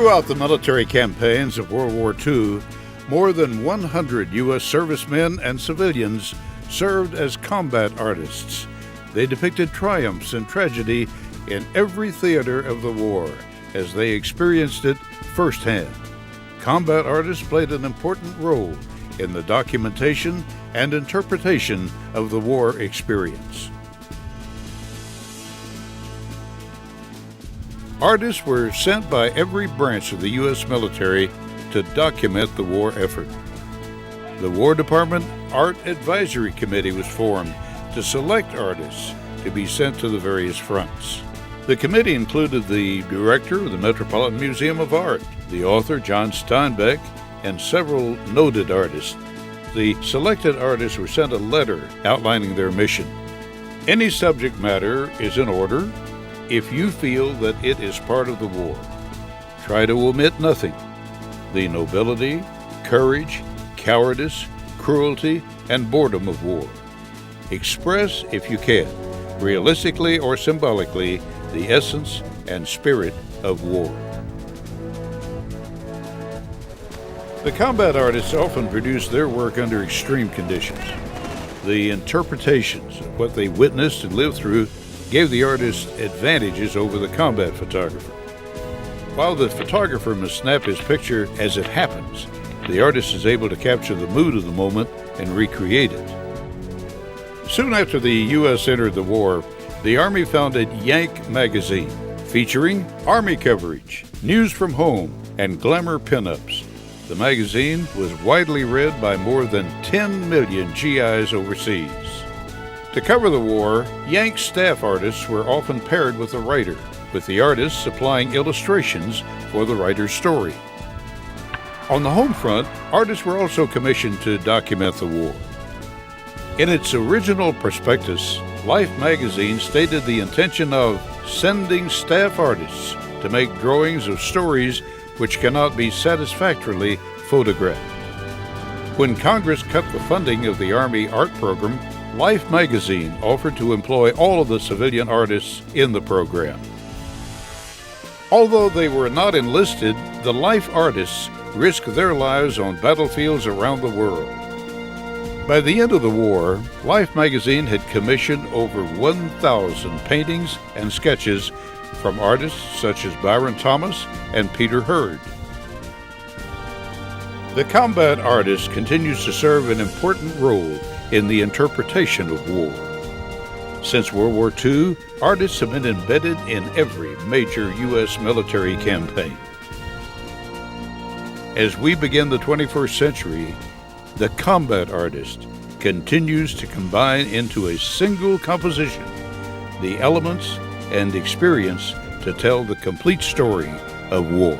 Throughout the military campaigns of World War II, more than 100 U.S. servicemen and civilians served as combat artists. They depicted triumphs and tragedy in every theater of the war as they experienced it firsthand. Combat artists played an important role in the documentation and interpretation of the war experience. Artists were sent by every branch of the U.S. military to document the war effort. The War Department Art Advisory Committee was formed to select artists to be sent to the various fronts. The committee included the director of the Metropolitan Museum of Art, the author John Steinbeck, and several noted artists. The selected artists were sent a letter outlining their mission. Any subject matter is in order if you feel that it is part of the war. Try to omit nothing. The nobility, courage, cowardice, cruelty, and boredom of war. Express, if you can, realistically or symbolically, the essence and spirit of war. The combat artists often produce their work under extreme conditions. The interpretations of what they witnessed and lived through gave the artist advantages over the combat photographer. While the photographer must snap his picture as it happens, the artist is able to capture the mood of the moment and recreate it. Soon after the U.S. entered the war, the Army founded Yank magazine, featuring Army coverage, news from home, and glamour pinups. The magazine was widely read by more than 10 million GIs overseas. To cover the war, Yank staff artists were often paired with a writer, with the artist supplying illustrations for the writer's story. On the home front, artists were also commissioned to document the war. In its original prospectus, Life magazine stated the intention of sending staff artists to make drawings of stories which cannot be satisfactorily photographed. When Congress cut the funding of the Army art program, Life magazine offered to employ all of the civilian artists in the program. Although they were not enlisted, the Life artists risked their lives on battlefields around the world. By the end of the war, Life magazine had commissioned over 1,000 paintings and sketches from artists such as Byron Thomas and Peter Hurd. The combat artist continues to serve an important role in the interpretation of war. Since World War II, artists have been embedded in every major U.S. military campaign. As we begin the 21st century, the combat artist continues to combine into a single composition the elements and experience to tell the complete story of war.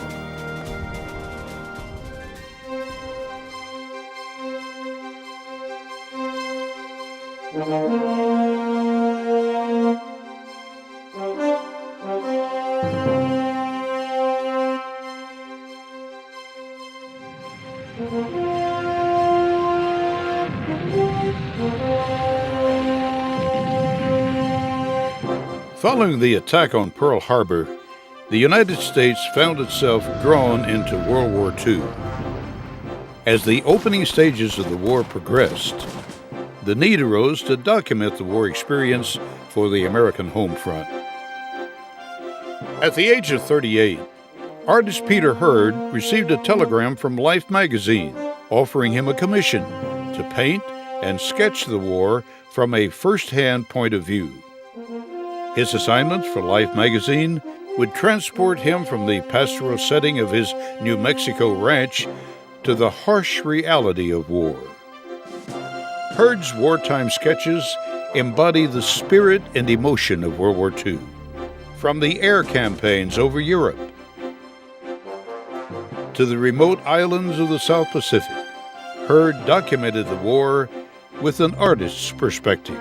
Following the attack on Pearl Harbor, the United States found itself drawn into World War II. As the opening stages of the war progressed, the need arose to document the war experience for the American home front. At the age of 38, artist Peter Hurd received a telegram from Life magazine offering him a commission to paint and sketch the war from a first-hand point of view. His assignments for Life magazine would transport him from the pastoral setting of his New Mexico ranch to the harsh reality of war. Hurd's wartime sketches embody the spirit and emotion of World War II, from the air campaigns over Europe to the remote islands of the South Pacific. Hurd documented the war with an artist's perspective.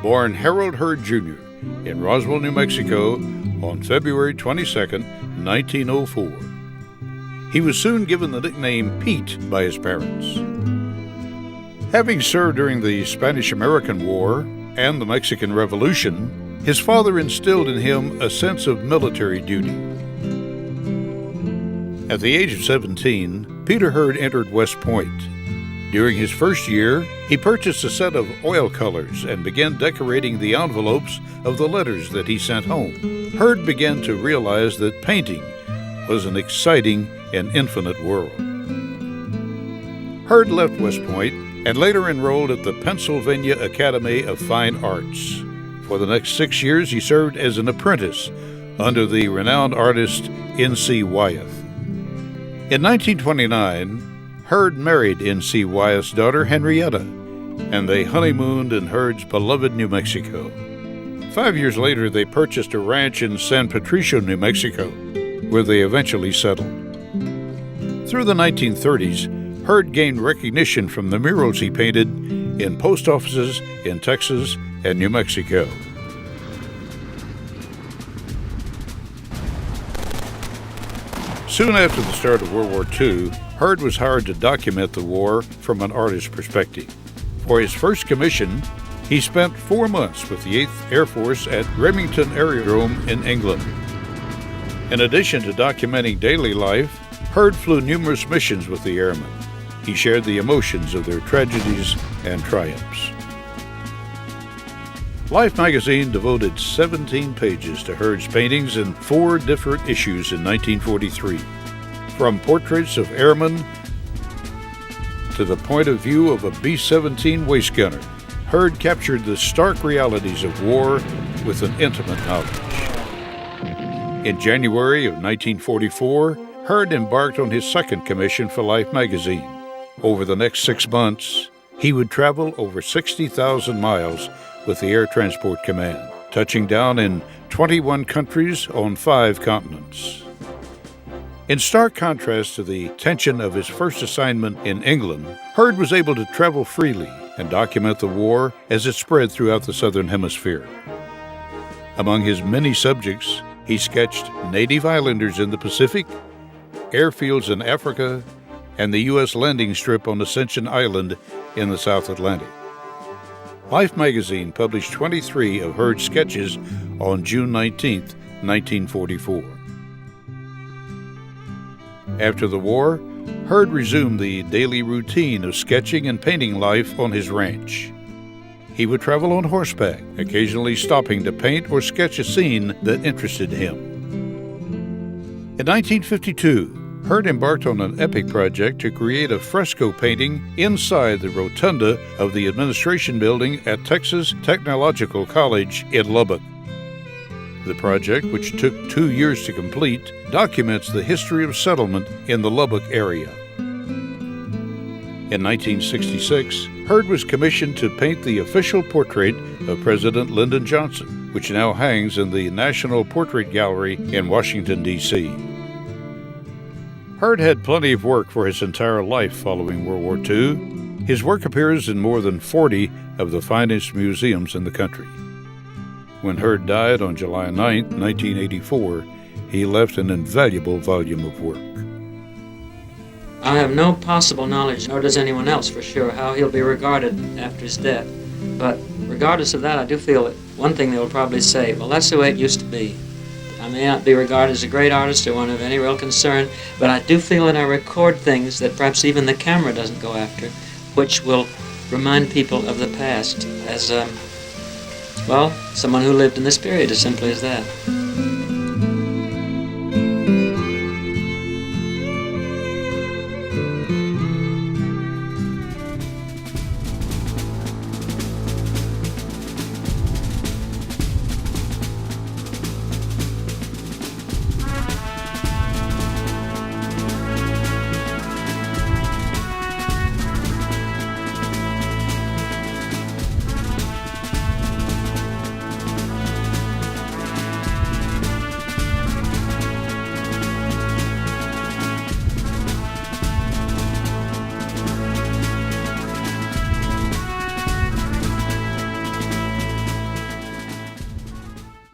Born Harold Hurd Jr. in Roswell, New Mexico on February 22, 1904. He was soon given the nickname Pete by his parents. Having served during the Spanish-American War and the Mexican Revolution, his father instilled in him a sense of military duty. At the age of 17, Peter Hurd entered West Point. During his first year, he purchased a set of oil colors and began decorating the envelopes of the letters that he sent home. Hurd began to realize that painting was an exciting and infinite world. Hurd left West Point and later enrolled at the Pennsylvania Academy of Fine Arts. For the next 6 years, he served as an apprentice under the renowned artist N.C. Wyeth. In 1929, Hurd married N.C. Wyeth's daughter Henrietta, and they honeymooned in Hurd's beloved New Mexico. 5 years later, they purchased a ranch in San Patricio, New Mexico, where they eventually settled. Through the 1930s, Hurd gained recognition from the murals he painted in post offices in Texas and New Mexico. Soon after the start of World War II, Hurd was hired to document the war from an artist's perspective. For his first commission, he spent 4 months with the 8th Air Force at Remington Aerodrome in England. In addition to documenting daily life, Hurd flew numerous missions with the airmen. He shared the emotions of their tragedies and triumphs. Life magazine devoted 17 pages to Hurd's paintings in 4 different issues in 1943. From portraits of airmen to the point of view of a B-17 waist gunner, Hurd captured the stark realities of war with an intimate knowledge. In January of 1944, Hurd embarked on his second commission for Life magazine. Over the next 6 months, he would travel over 60,000 miles with the Air Transport Command, touching down in 21 countries on 5 continents. In stark contrast to the tension of his first assignment in England, Hurd was able to travel freely and document the war as it spread throughout the Southern Hemisphere. Among his many subjects, he sketched native islanders in the Pacific, airfields in Africa, and the U.S. landing strip on Ascension Island in the South Atlantic. Life magazine published 23 of Hurd's sketches on June 19, 1944. After the war, Hurd resumed the daily routine of sketching and painting life on his ranch. He would travel on horseback, occasionally stopping to paint or sketch a scene that interested him. In 1952, Hurd embarked on an epic project to create a fresco painting inside the rotunda of the administration building at Texas Technological College in Lubbock. The project, which took 2 years to complete, documents the history of settlement in the Lubbock area. In 1966, Hurd was commissioned to paint the official portrait of President Lyndon Johnson, which now hangs in the National Portrait Gallery in Washington, D.C. Hurd had plenty of work for his entire life following World War II. His work appears in more than 40 of the finest museums in the country. When Hurd died on July 9, 1984, he left an invaluable volume of work. I have no possible knowledge, nor does anyone else for sure, how he'll be regarded after his death. But regardless of that, I do feel that one thing they will probably say, well, that's the way it used to be. I may not be regarded as a great artist or one of any real concern, but I do feel that I record things that perhaps even the camera doesn't go after, which will remind people of the past as, someone who lived in this period, as simply as that.